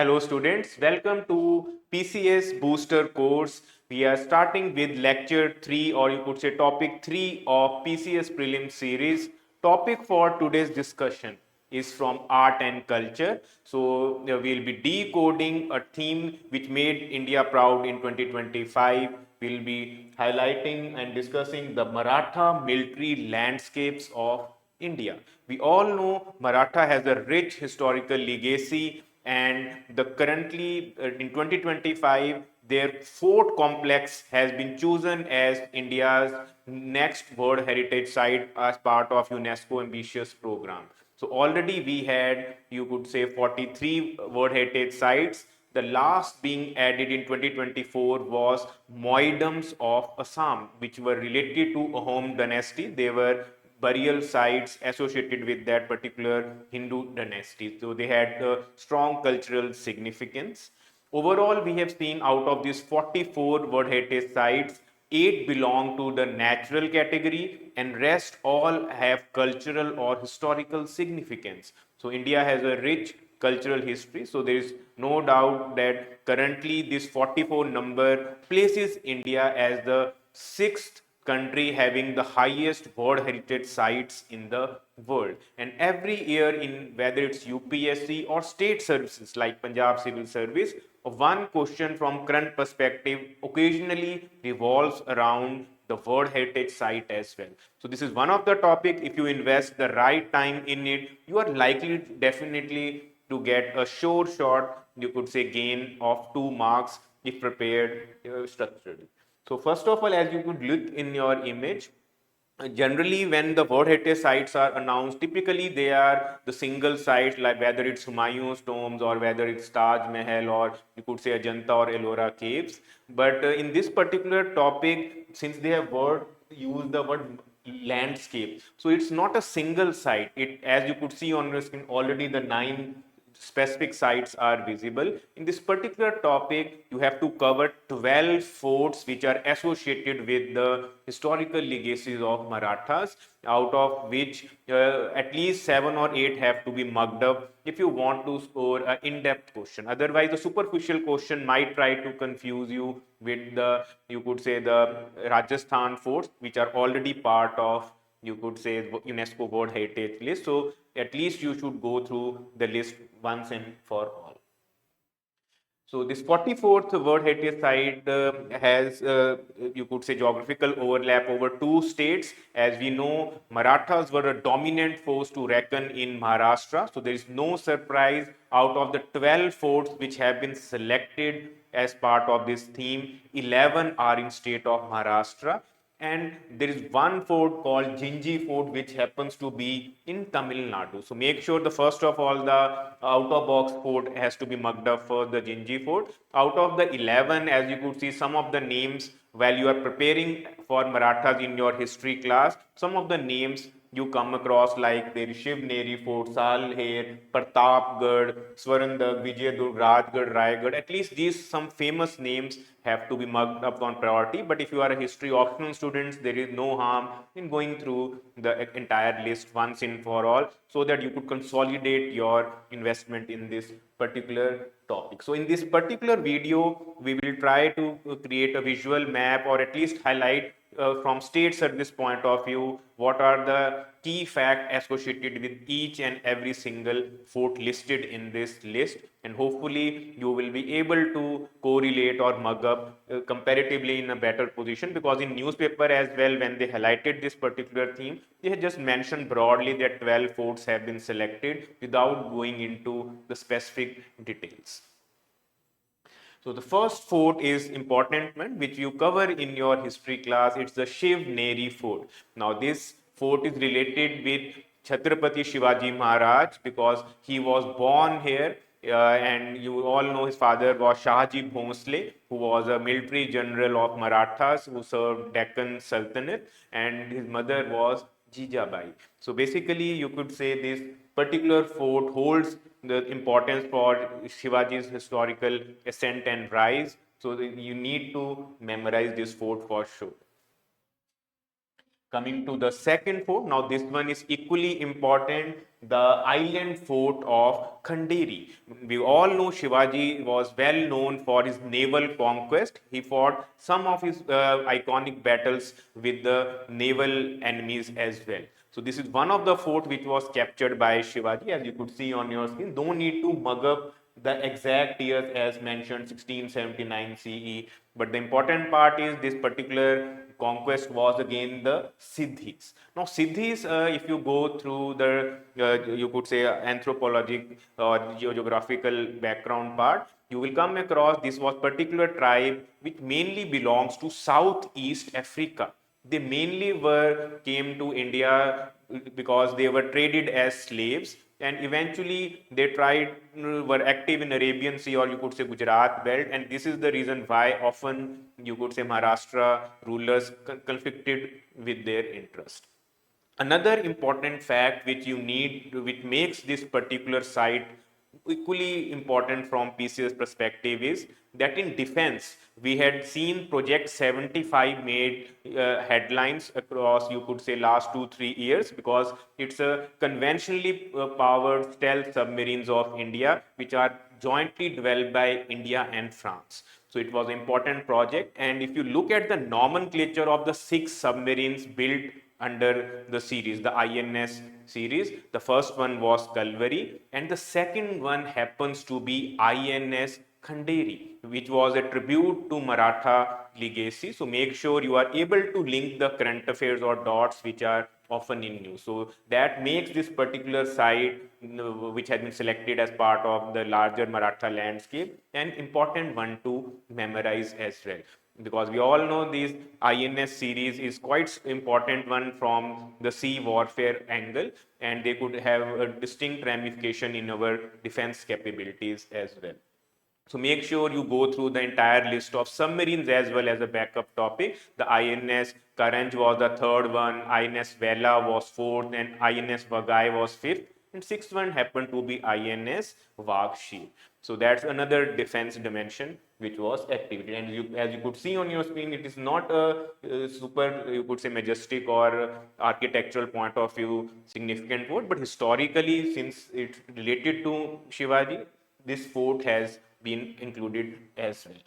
Hello students, welcome to PCS Booster course. We are starting with lecture 3 or you could say topic 3 of PCS Prelim series. Topic for today's discussion is from art and culture. So we'll be decoding a theme which made India proud in 2025. We'll be highlighting and discussing the Maratha military landscapes of India. We all know Maratha has a rich historical legacy, and the currently in 2025 their fort complex has been chosen as India's next World Heritage Site as part of UNESCO ambitious program. So already we had, you could say, 43 World Heritage Sites. The last being added in 2024 was Moidams of Assam, which were related to Ahom dynasty. They were burial sites associated with that particular Hindu dynasty. So they had strong cultural significance. Overall, we have seen out of these 44 World Heritage Sites, 8 belong to the natural category and rest all have cultural or historical significance. So India has a rich cultural history. So there is no doubt that currently this 44 number places India as the sixth country having the highest World Heritage Sites in the world. And every year, in whether it's UPSC or state services like Punjab Civil Service, one question from current perspective occasionally revolves around the World Heritage Site as well. So this is one of the topic. If you invest the right time in it, you are likely definitely to get a sure shot, you could say, gain of 2 marks if prepared structurally. So first of all, as you could look in your image, generally when the World Heritage Sites are announced, typically they are the single sites, like whether it's Humayun's tombs or whether it's Taj Mahal or you could say Ajanta or Ellora caves. But in this particular topic, since they have used the word landscape, so it's not a single site. It, as you could see on your screen, already the 9 specific sites are visible. In this particular topic, you have to cover 12 forts which are associated with the historical legacies of Marathas, out of which at least 7 or 8 have to be mugged up if you want to score an in-depth question. Otherwise, the superficial question might try to confuse you with the, you could say, the Rajasthan forts, which are already part of, you could say, UNESCO World Heritage list. So at least you should go through the list once and for all. So this 44th World Heritage Site has, you could say, geographical overlap over 2 states. As we know, Marathas were a dominant force to reckon in Maharashtra. So there is no surprise, out of the 12 forts which have been selected as part of this theme, 11 are in state of Maharashtra. And there is one fort called Gingee Fort which happens to be in Tamil Nadu. So make sure the first of all the out of box fort has to be mugged up for the Gingee Fort. Out of the 11, as you could see, some of the names while you are preparing for Marathas in your history class, some of the names you come across, like there is Shivneri Fort, Salher, Pratapgad, Suvarnadurg, Vijay, Rajgad, Raigad. At least these some famous names have to be mugged up on priority. But if you are a history optional students, there is no harm in going through the entire list once and for all, so that you could consolidate your investment in this particular topic. So in this particular video, we will try to create a visual map or at least highlight from state service point of view what are the key facts associated with each and every single fort listed in this list, and hopefully you will be able to correlate or mug up comparatively in a better position, because in newspaper as well, when they highlighted this particular theme, they had just mentioned broadly that 12 forts have been selected without going into the specific details. So the first fort is important one, which you cover in your history class. It's the Shivneri Fort. Now this fort is related with Chhatrapati Shivaji Maharaj because he was born here. And you all know his father was Shahji Bhonsle, who was a military general of Marathas who served Deccan Sultanate, and his mother was Jijabai. So basically, you could say this particular fort holds the importance for Shivaji's historical ascent and rise. So you need to memorize this fort for sure. Coming to the second fort, now this one is equally important, the island fort of Khanderi. We all know Shivaji was well known for his naval conquest. He fought some of his iconic battles with the naval enemies as well. So this is one of the fort which was captured by Shivaji, as you could see on your screen. Don't need to mug up the exact years as mentioned, 1679 CE. But the important part is this particular conquest was again the Siddhis. Now, Siddhis, if you go through the, you could say, anthropologic or geographical background part, you will come across this was particular tribe which mainly belongs to Southeast Africa. They mainly came to India because they were traded as slaves, and eventually they were active in Arabian Sea, or you could say Gujarat belt, and this is the reason why often you could say Maharashtra rulers conflicted with their interest. Another important fact which which makes this particular site equally important from PCS perspective is that in defense, we had seen Project 75 made headlines across, you could say, last 2-3 years, because it's a conventionally powered stealth submarines of India, which are jointly developed by India and France. So it was an important project. And if you look at the nomenclature of the 6 submarines built under the series, the INS series, the first one was Kalvari, and the second one happens to be INS Khanderi, which was a tribute to Maratha legacy. So make sure you are able to link the current affairs or dots which are often in news. So that makes this particular site, which has been selected as part of the larger Maratha landscape, an important one to memorize as well, because we all know this INS series is quite important one from the sea warfare angle, and they could have a distinct ramification in our defense capabilities as well. So make sure you go through the entire list of submarines as well as a backup topic. The INS Karanj was the third one, INS Vela was fourth, and INS Vagai was fifth. And sixth one happened to be INS Vagshi. So that's another defense dimension which was activated. And as you could see on your screen, it is not a super, you could say, majestic or architectural point of view significant fort, but historically, since it's related to Shivaji, this fort has been included as well.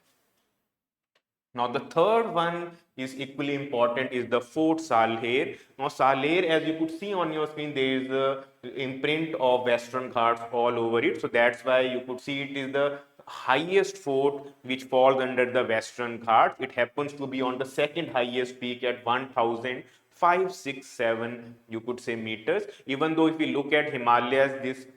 Now the third one is equally important, is the Fort Salher. Now Salher, as you could see on your screen, there is a imprint of Western Ghats all over it. So that's why you could see it is the highest fort which falls under the Western Ghats. It happens to be on the second highest peak at 1,567, you could say, meters. Even though if we look at Himalayas, this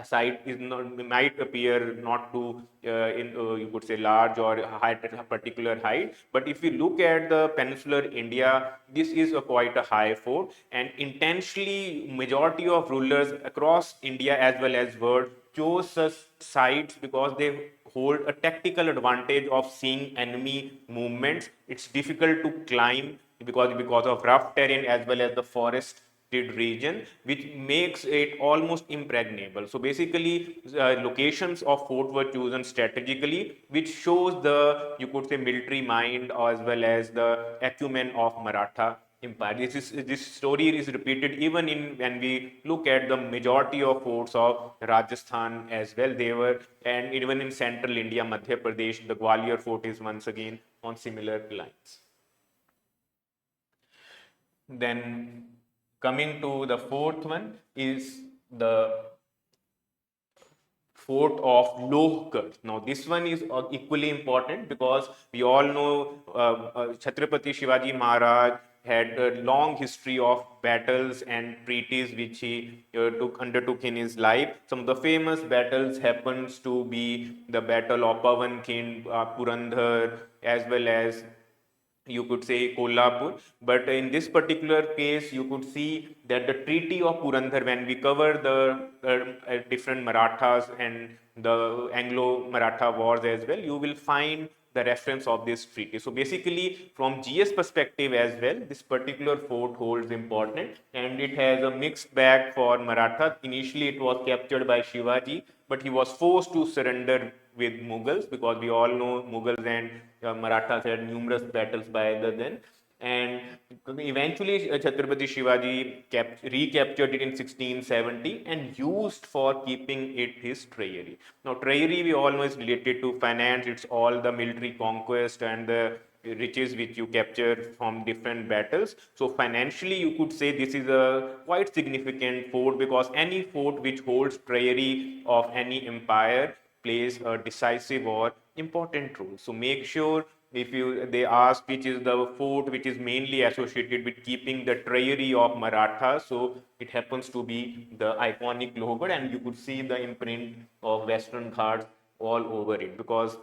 site is not, might appear not too you could say large or high at a particular height, but if you look at the peninsular India, this is quite a high fort, and intentionally majority of rulers across India as well as world chose such sites because they hold a tactical advantage of seeing enemy movements. It's difficult to climb because of rough terrain as well as the forest region, which makes it almost impregnable. So basically, locations of fort were chosen strategically, which shows the, you could say, military mind as well as the acumen of Maratha Empire. This story is repeated even in when we look at the majority of forts of Rajasthan as well. They were, and even in central India, Madhya Pradesh, the Gwalior fort is once again on similar lines. Then coming to the fourth one is the fort of Lohgad. Now this one is equally important because we all know Chhatrapati Shivaji Maharaj had a long history of battles and treaties which he undertook in his life. Some of the famous battles happens to be the Battle of Pavankin, Purandhar, as well as you could say Kolhapur. But in this particular case, you could see that the Treaty of Purandhar, when we cover the different Marathas and the Anglo-Maratha wars as well, you will find the reference of this treaty. So basically, from GS perspective as well, this particular fort holds important, and it has a mixed bag for Maratha. Initially, it was captured by Shivaji, but he was forced to surrender with Mughals, because we all know Mughals and Marathas had numerous battles by then. and eventually Chhatrapati Shivaji recaptured it in 1670 and used for keeping it his treasury. Now treasury we always related to finance, it's all the military conquest and the riches which you capture from different battles. So financially you could say this is a quite significant fort, because any fort which holds treasury of any empire plays a decisive or important role. So make sure, if you they ask which is the fort which is mainly associated with keeping the treasury of Maratha, so it happens to be the iconic Lohgad, and you could see the imprint of Western Ghats all over it, because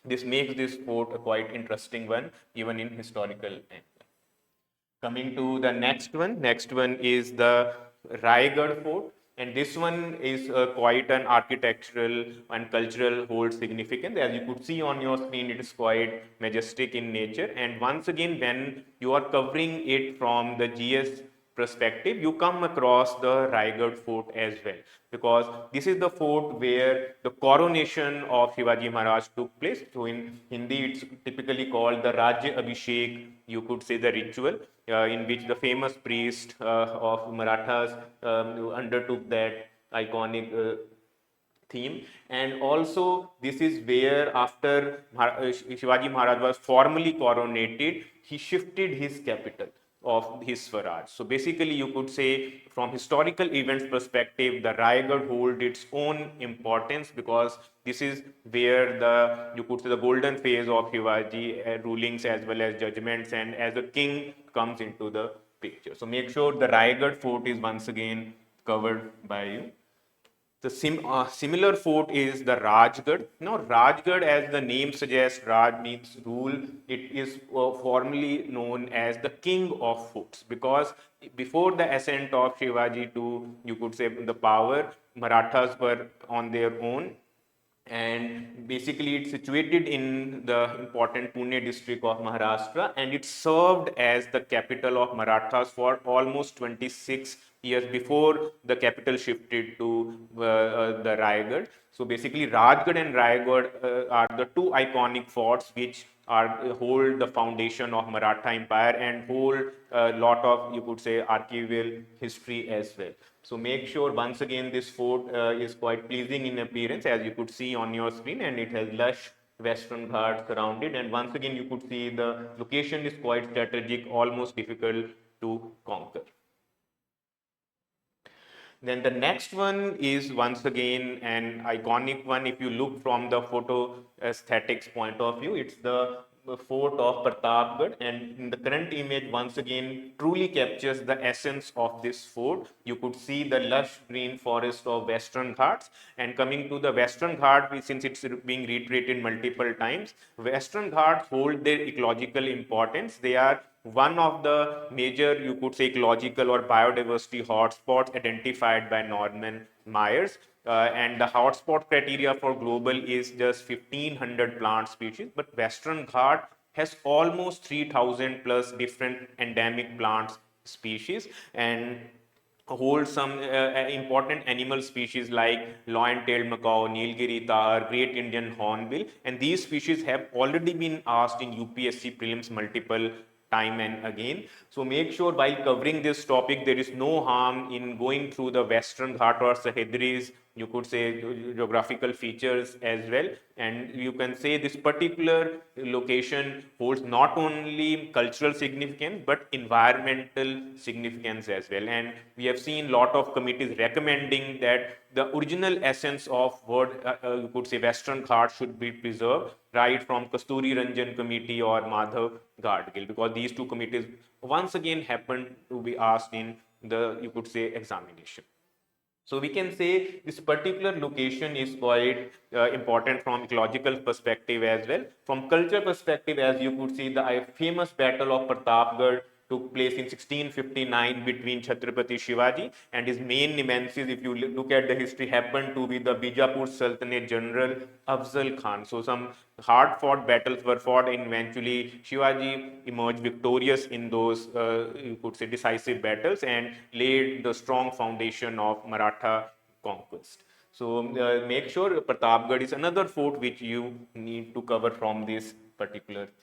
this makes this fort a quite interesting one even in historical angle. Coming to the next one is the Raigad fort, and this one is quite an architectural and cultural hold significance. As you could see on your screen, it is quite majestic in nature, and once again when you are covering it from the GS perspective, you come across the Raigad fort as well, because this is the fort where the coronation of Shivaji Maharaj took place. So in Hindi, it's typically called the Rajya Abhishek, you could say the ritual, in which the famous priest of Marathas undertook that iconic theme. And also this is where after Shivaji Maharaj was formally coronated, he shifted his capital of his Swaraj. So basically you could say from historical events perspective, the Raigad hold its own importance, because this is where the, you could say, the golden phase of Shivaji rulings as well as judgments and as a king comes into the picture. So make sure the Raigad fort is once again covered by you. The similar fort is the Rajgad. Now, Rajgad, as the name suggests, Raj means rule. It is formerly known as the king of forts, because before the ascent of Shivaji to, you could say, the power, Marathas were on their own, and basically it's situated in the important Pune district of Maharashtra, and it served as the capital of Marathas for almost 26 years before the capital shifted to the Raigad. So basically Rajgad and Raigad are the two iconic forts which are hold the foundation of Maratha Empire and hold a lot of, you could say, archival history as well. So make sure once again this fort is quite pleasing in appearance, as you could see on your screen, and it has lush Western Ghats surrounded, and once again you could see the location is quite strategic, almost difficult to conquer. Then the next one is once again an iconic one. If you look from the photo aesthetics point of view, it's the fort of Pratapgad, and in the current image once again truly captures the essence of this fort. You could see the lush green forest of Western Ghats, and coming to the Western Ghat, since it's being reiterated multiple times, Western Ghats hold their ecological importance. They are one of the major, you could say, ecological or biodiversity hotspots identified by Norman Myers. And the hotspot criteria for global is just 1500 plant species, but Western Ghat has almost 3000 plus different endemic plant species, and hold some important animal species like lion-tailed macaw, Nilgiri tahr, great Indian hornbill, and these species have already been asked in UPSC prelims multiple time and again. So make sure while covering this topic, there is no harm in going through the Western Ghat or Sahyadris, you could say, geographical features as well. And you can say this particular location holds not only cultural significance, but environmental significance as well. And we have seen lot of committees recommending that the original essence of what you could say Western Ghats should be preserved, right from Kasturi Ranjan committee or Madhav Gadgil, because these two committees once again happened to be asked in the, you could say, examination. So we can say this particular location is quite important from ecological perspective as well. From culture perspective, as you could see, the famous battle of Pratapgad took place in 1659 between Chhatrapati Shivaji and his main nemesis, if you look at the history, happened to be the Bijapur Sultanate General Afzal Khan. So some hard fought battles were fought, and eventually Shivaji emerged victorious in those, you could say, decisive battles, and laid the strong foundation of Maratha conquest. So make sure Pratapgad is another fort which you need to cover from this particular thing.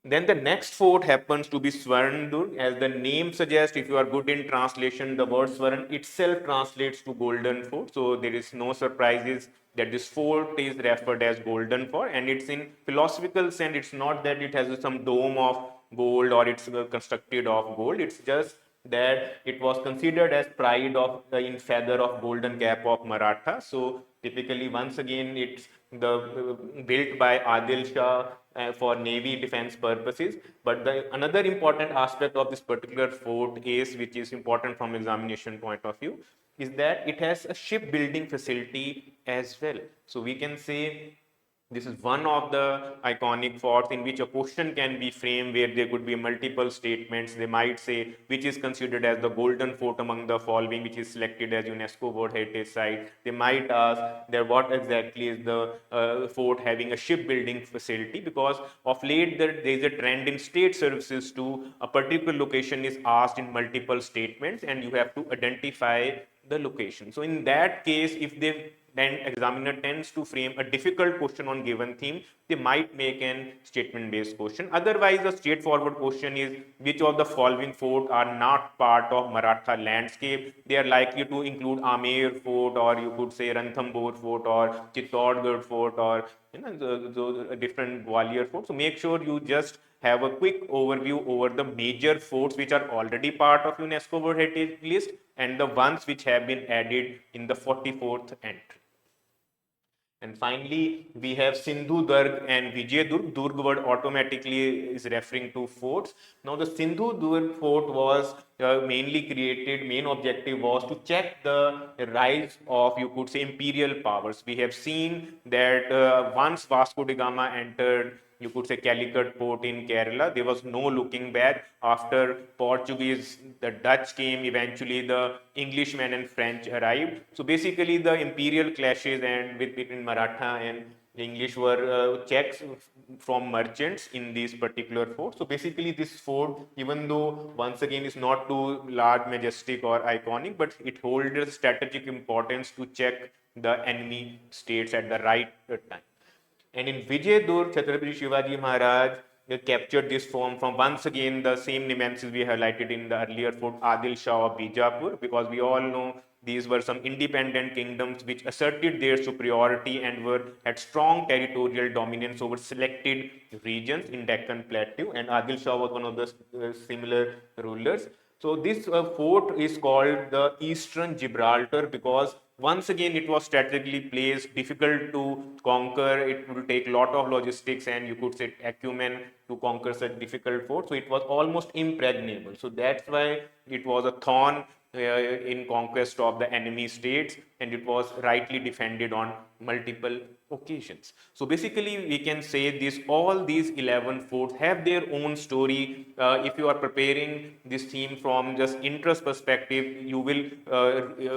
Then the next fort happens to be Suvarnadurg. As the name suggests, if you are good in translation, the word Swarn itself translates to golden fort. So there is no surprises that this fort is referred as golden fort, and it's in philosophical sense. It's not that it has some dome of gold or it's constructed of gold. It's just that it was considered as pride of in feather of golden cap of Maratha. So typically, once again, it's built by Adil Shah for navy defense purposes. But the another important aspect of this particular fort is, which is important from examination point of view, is that it has a shipbuilding facility as well. So we can say this is one of the iconic forts in which a question can be framed where there could be multiple statements. They might say which is considered as the golden fort among the following, which is selected as UNESCO World Heritage Site. They might ask that what exactly is the fort having a shipbuilding facility, because of late there is a trend in state services to a particular location is asked in multiple statements and you have to identify the location. So in that case, if they then examiner tends to frame a difficult question on given theme, they might make an statement based question. Otherwise, a straightforward question is which of the following fort are not part of Maratha landscape. They are likely to include Amer Fort, or you could say Ranthambore Fort, or Chittorgarh Fort, or the different Gwalior Fort. So make sure you just have a quick overview over the major forts which are already part of UNESCO World Heritage List and the ones which have been added in the 44th entry. And finally, we have Sindhudurg and Vijay Durg. Durg word automatically is referring to forts. Now, the Sindhudurg fort was mainly created, main objective was to check the rise of, you could say, imperial powers. We have seen that once Vasco da Gama entered, you could say, Calicut port in Kerala, there was no looking back. After Portuguese, the Dutch came, eventually the Englishmen and French arrived. So basically the imperial clashes and between Maratha and English were checks from merchants in these particular forts. So basically this fort, even though once again is not too large, majestic or iconic, but it holds strategic importance to check the enemy states at the right time. And in Vijay Durg, Chhatrapati Shivaji Maharaj captured this form from once again the same nemesis we highlighted in the earlier fort, Adil Shah of Bijapur, because we all know these were some independent kingdoms which asserted their superiority and were had strong territorial dominance over selected regions in Deccan Plateau, and Adil Shah was one of the similar rulers. So this fort is called the Eastern Gibraltar because once again it was strategically placed, difficult to conquer. It will take a lot of logistics and you could say acumen to conquer such difficult fort. So it was almost impregnable. So that's why it was a thorn in conquest of the enemy states, and it was rightly defended on multiple occasions. So basically we can say this, all these 11 forts have their own story. If you are preparing this theme from just interest perspective, you will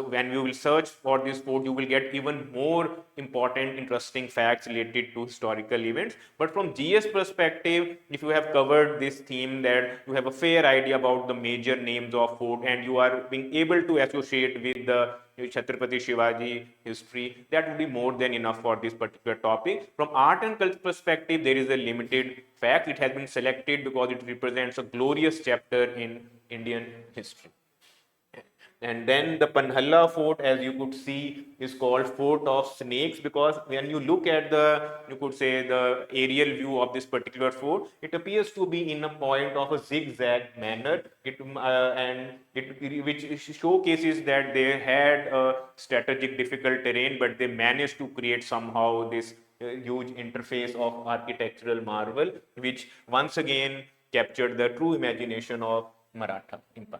when you will search for this fort, you will get even more important interesting facts related to historical events. But from GS perspective, if you have covered this theme, that you have a fair idea about the major names of fort and you are being able to associate with the Chhatrapati Shivaji history, that would be more than enough for this particular topic. From art and culture perspective, there is a limited fact. It has been selected because it represents a glorious chapter in Indian history. And then the Panhala fort, as you could see, is called Fort of Snakes because when you look at the, you could say, the aerial view of this particular fort, it appears to be in a point of a zigzag manner. Which showcases that they had a strategic difficult terrain, but they managed to create somehow this huge interface of architectural marvel, which once again captured the true imagination of Maratha Empire.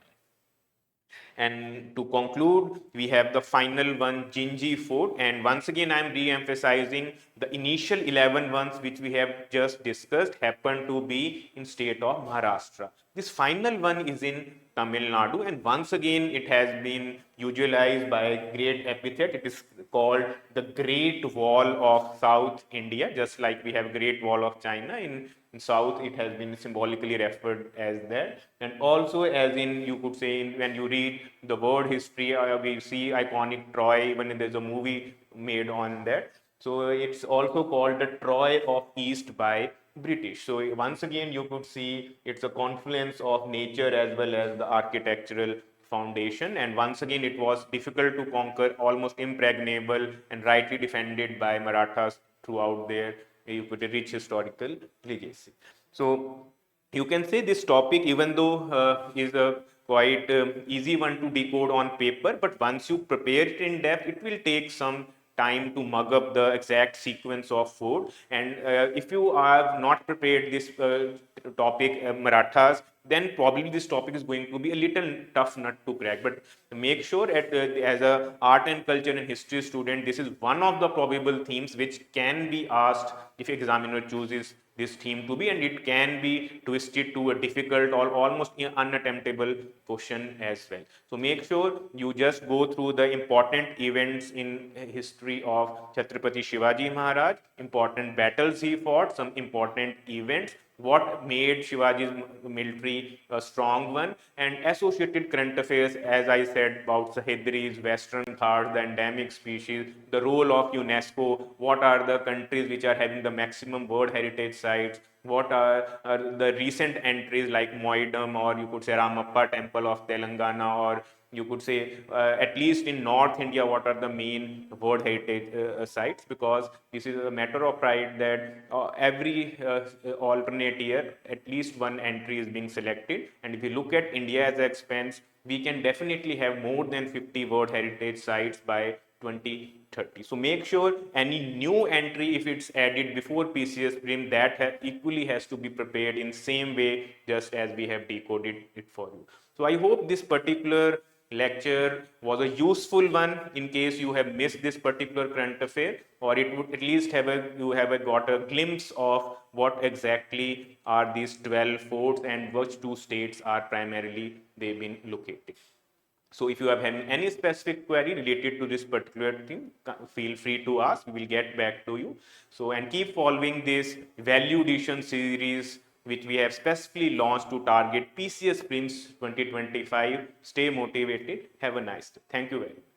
And to conclude, we have the final one, Gingee Fort. And once again, I am re-emphasizing the initial 11 ones which we have just discussed happen to be in state of Maharashtra. This final one is in Tamil Nadu, and once again it has been utilized by a great epithet. It is called the Great Wall of South India, just like we have Great Wall of China. In South, it has been symbolically referred as that. And also, as in, you could say, when you read the world history, we see iconic Troy, even there's a movie made on that. So it's also called the Troy of East by British. So once again, you could see it's a confluence of nature as well as the architectural foundation. And once again, it was difficult to conquer, almost impregnable, and rightly defended by Marathas throughout their, you could say, rich historical legacy. So you can say this topic, even though is a quite easy one to decode on paper, but once you prepare it in depth, it will take some time to mug up the exact sequence of food. And if you have not prepared this topic, Marathas, then probably this topic is going to be a little tough nut to crack. But make sure as a art and culture and history student, this is one of the probable themes which can be asked if examiner chooses this theme to be, and it can be twisted to a difficult or almost unattemptable question as well. So make sure you just go through the important events in history of Chhatrapati Shivaji Maharaj, important battles he fought, some important events, what made Shivaji's military a strong one, and associated current affairs, as I said, about Sahedris, Western Ghats, the endemic species, the role of UNESCO, what are the countries which are having the maximum World Heritage Sites, what are the recent entries like Moidam, or you could say Ramappa Temple of Telangana, or you could say at least in North India, what are the main World Heritage sites, because this is a matter of pride that every alternate year, at least one entry is being selected. And if you look at India as an expense, we can definitely have more than 50 World Heritage sites by 2030. So make sure any new entry, if it's added before PCS prelim, that equally has to be prepared in same way, just as we have decoded it for you. So I hope this particular lecture was a useful one in case you have missed this particular current affair, or it would at least have you have got a glimpse of what exactly are these 12 forts and which two states are primarily they've been located. So if you have any specific query related to this particular thing, feel free to ask. We will get back to you. So, and keep following this value addition series, which we have specifically launched to target PCS Prelims 2025. Stay motivated. Have a nice day. Thank you very much.